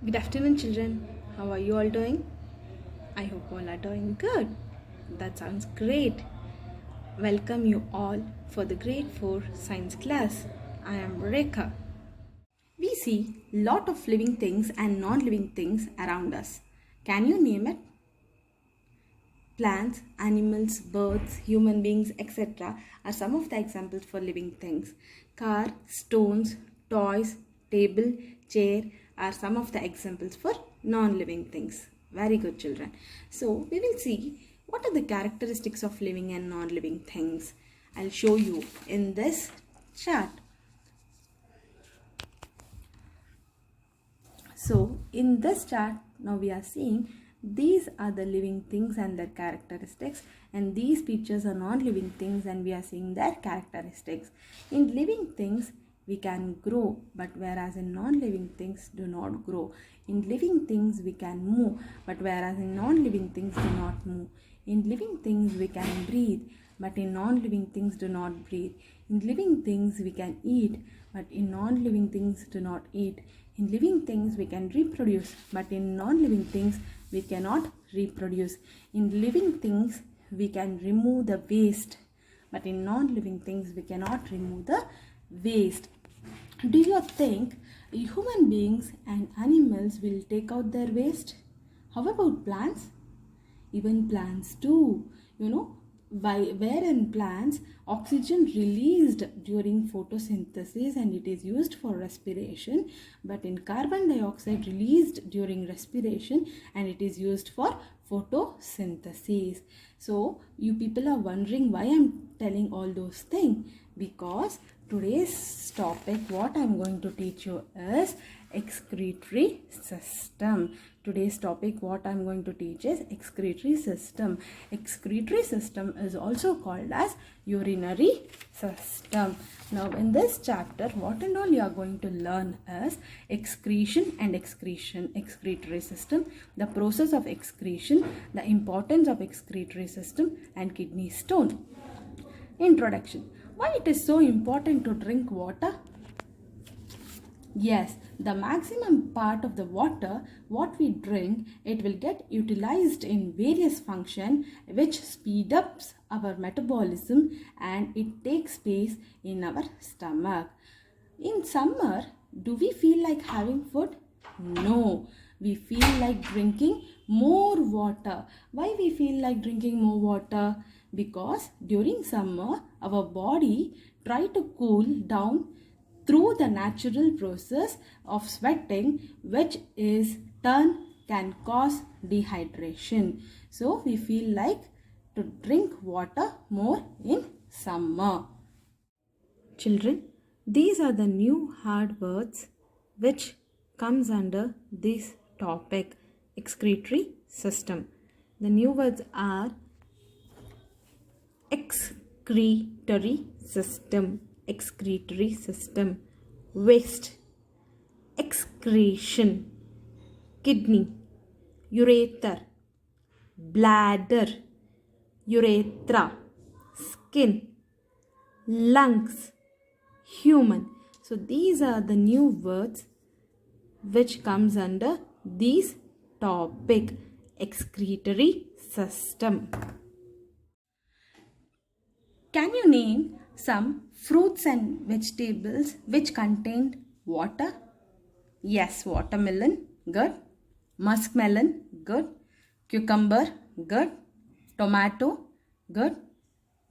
Good afternoon, children. How are you all doing? I hope all are doing good. That sounds great. Welcome you all for the grade 4 science class. I am Rekha. We see lot of living things and non-living things around us. Can you name it? Plants, animals, birds, human beings, etc. are some of the examples for living things. Car, stones, toys, table, chair are some of the examples for non-living things. Very good, children. So, we will see what are the characteristics of living and non-living things. I'll show you in this chart. So, in this chart, now we are seeing these are the living things and their characteristics, and these pictures are non-living things and we are seeing their characteristics. In living things, we can grow, but whereas in non-living things do not grow. In living things, we can move, but whereas in non-living things do not move. In living things, we can breathe, but in non-living things do not breathe. In living things, we can eat, but in non-living things do not eat. In living things, we can reproduce, but in non-living things, we cannot reproduce. In living things, we can remove the waste, but in non-living things, we cannot remove the waste. Do you think human beings and animals will take out their waste? How about plants? Even plants too. Where in plants, oxygen released during photosynthesis and it is used for respiration, but in carbon dioxide released during respiration and it is used for photosynthesis. So you people are wondering why I'm telling all those things, because today's topic, what I'm going to teach you is excretory system. Today's topic, what I'm going to teach is excretory system. Excretory system is also called as urinary system. Now in this chapter, what and all you are going to learn is excretion and excretory system, the process of excretion, the importance of excretory system, and kidney stone. Introduction. Why it is so important to drink water? Yes, the maximum part of the water what we drink, it will get utilized in various functions which speed up our metabolism and it takes space in our stomach. In summer, do we feel like having food? No, we feel like drinking more water. Why we feel like drinking more water? Because during summer, our body try to cool down through the natural process of sweating, which is turn can cause dehydration. So we feel like to drink water more in summer. Children, these are the new hard words which comes under this topic, excretory system. The new words are excretory system, waste, excretion, kidney, urethra, bladder, urethra, skin, lungs, human. So these are the new words which comes under this topic, excretory system. Can you name some fruits and vegetables which contain water? Yes, watermelon, good. Muskmelon, good. Cucumber, good. Tomato, good.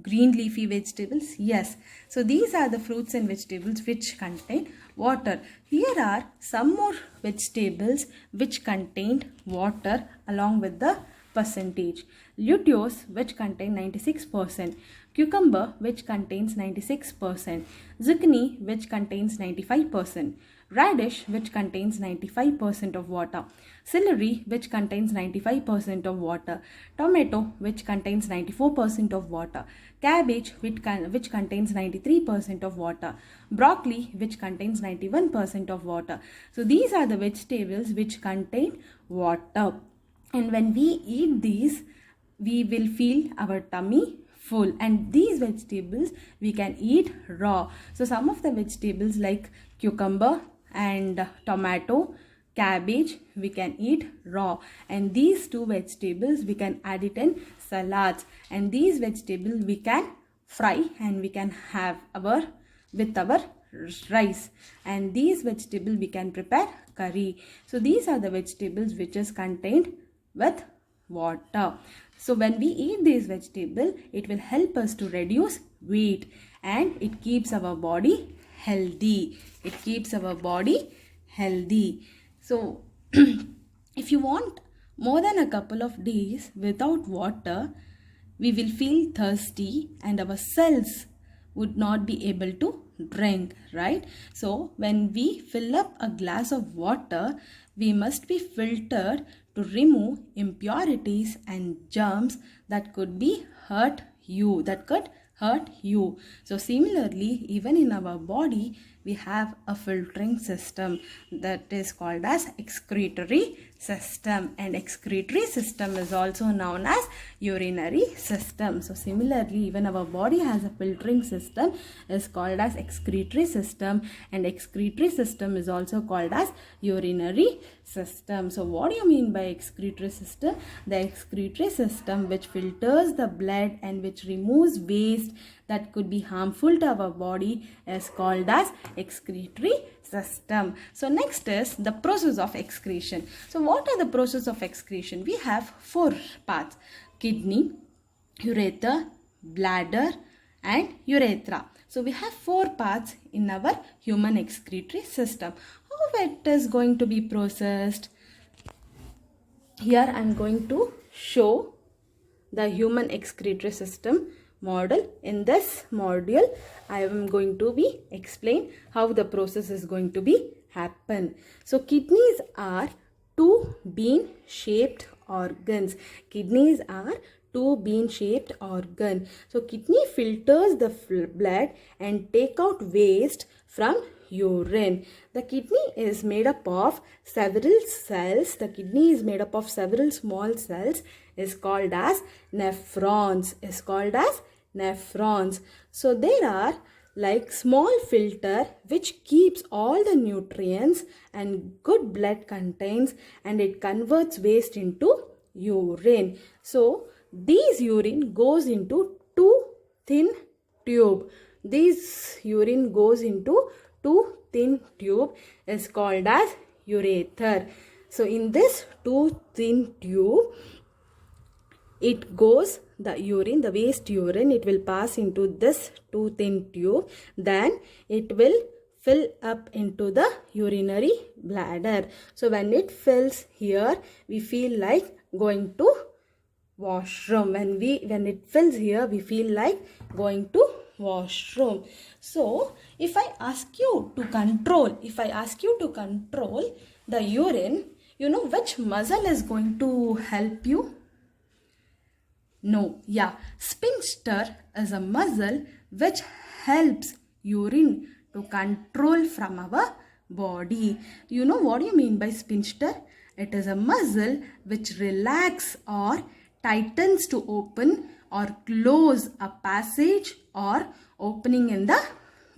Green leafy vegetables, yes. So these are the fruits and vegetables which contain water. Here are some more vegetables which contained water along with the percentage. Lettuce, which contain 96%. Cucumber, which contains 96%. Zucchini, which contains 95%. Radish, which contains 95% of water. Celery, which contains 95% of water. Tomato, which contains 94% of water. Cabbage, which contains 93% of water. Broccoli, which contains 91% of water. So these are the vegetables which contain water. And when we eat these, we will feel our tummy full, and these vegetables we can eat raw. So some of the vegetables like cucumber and tomato, cabbage we can eat raw, and these two vegetables we can add it in salads, and these vegetables we can fry and we can have with our rice, and these vegetables we can prepare curry. So these are the vegetables which is contained with water. So when we eat these vegetables, it will help us to reduce weight and it keeps our body healthy. It keeps our body healthy. So if you want more than a couple of days without water, we will feel thirsty and our cells would not be able to drink, right? So when we fill up a glass of water, we must be filtered to remove impurities and germs that could be hurt you. So similarly, even in our body, we have a filtering system that is called as excretory system, and excretory system is also known as urinary system. So similarly, even our body has a filtering system is called as excretory system, and excretory system is also called as urinary system. So what do you mean by excretory system? The excretory system which filters the blood and which removes waste that could be harmful to our body is called as excretory system. So next is the process of excretion. So what are the process of excretion? We have 4 parts: kidney, urethra, bladder and urethra. So we have 4 parts in our human excretory system. How it is going to be processed? Here I am going to show the human excretory system model. In this module, I am going to be explain how the process is going to be happen. So kidneys are 2 bean-shaped organs. Kidneys are 2 bean-shaped organ. So kidney filters the blood and take out waste from urine. The kidney is made up of several cells. The kidney is made up of several small cells is called as nephrons. So there are like small filter which keeps all the nutrients and good blood contains, and it converts waste into urine. So these urine goes into 2 thin tube. This urine goes into 2 thin tube is called as ureter. So in this 2 thin tube, it goes the urine, the waste urine, it will pass into this 2 thin tube. Then it will fill up into the urinary bladder. So when it fills here, we feel like going to washroom. When it fills here, we feel like going to washroom. So if I ask you to control the urine, you know which muscle is going to help you? No, yeah, sphincter is a muscle which helps urine to control from our body. You know what do you mean by sphincter? It is a muscle which relax or tightens to open or close a passage or opening in the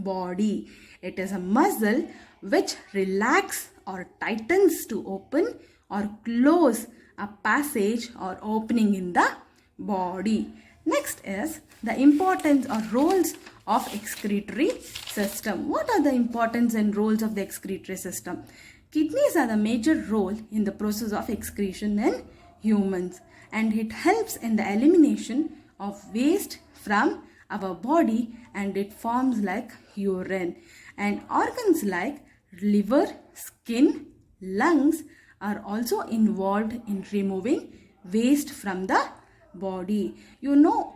body. It is a muscle which relax or tightens to open or close a passage or opening in the body. Next is the importance or roles of excretory system. What are the importance and roles of the excretory system? Kidneys are the major role in the process of excretion in humans, and it helps in the elimination of waste from our body, and it forms like urine. And organs like liver, skin, lungs are also involved in removing waste from the body. You know,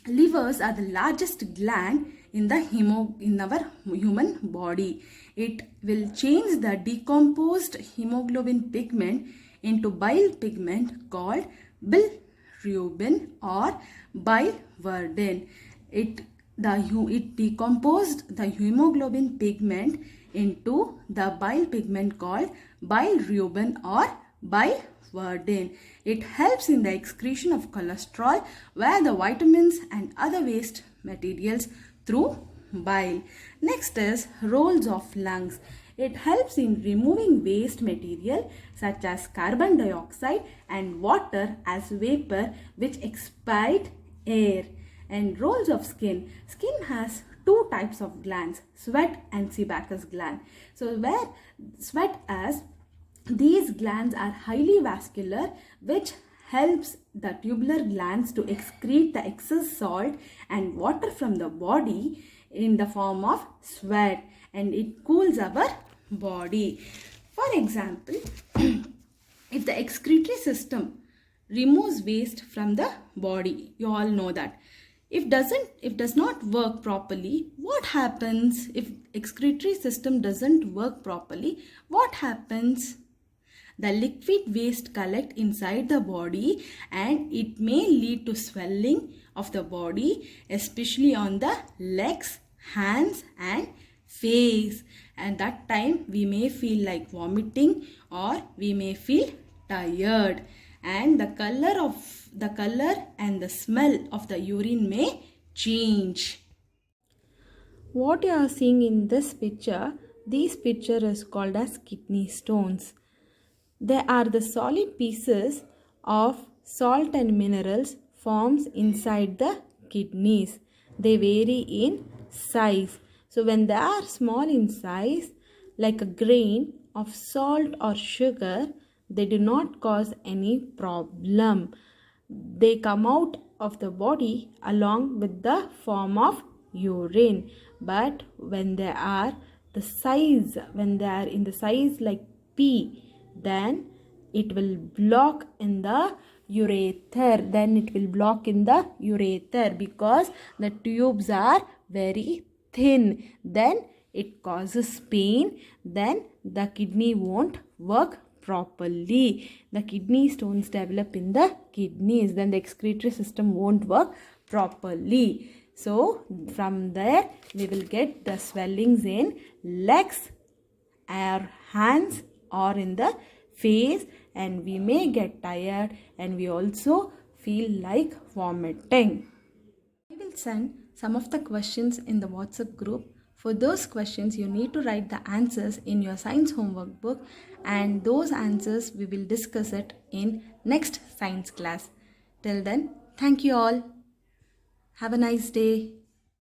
livers are the largest gland in our human body. It will change the decomposed hemoglobin pigment into bile pigment called bilirubin or biliverdin. It decomposed the hemoglobin pigment into the bile pigment called bilirubin or biliverdin. It helps in the excretion of cholesterol via the vitamins and other waste materials through bile. Next is roles of lungs. It helps in removing waste material such as carbon dioxide and water as vapor which expite air. And roles of skin. Skin has two types of glands, sweat and sebaceous gland. So where sweat as these glands are highly vascular, which helps the tubular glands to excrete the excess salt and water from the body in the form of sweat, and it cools our body. For example, if the excretory system removes waste from the body, you all know that. If does not work properly, what happens? If excretory system doesn't work properly, what happens? The liquid waste collect inside the body and it may lead to swelling of the body, especially on the legs, hands and face. And that time we may feel like vomiting or we may feel tired. And the color and the smell of the urine may change. What you are seeing in this picture, this picture is called as kidney stones. They are the solid pieces of salt and minerals forms inside the kidneys. They vary in size. So when they are small in size, like a grain of salt or sugar, they do not cause any problem. They come out of the body along with the form of urine. But when they are in the size like pea, then it will block in the ureter. Because the tubes are very thin. Then it causes pain. Then the kidney won't work properly. The kidney stones develop in the kidneys. Then the excretory system won't work properly. So from there we will get the swellings in legs or hands or in the face, and we may get tired and we also feel like vomiting. I will send some of the questions in the WhatsApp group. For those questions, you need to write the answers in your science homework book, and those answers we will discuss it in next science class. Till then, thank you all. Have a nice day.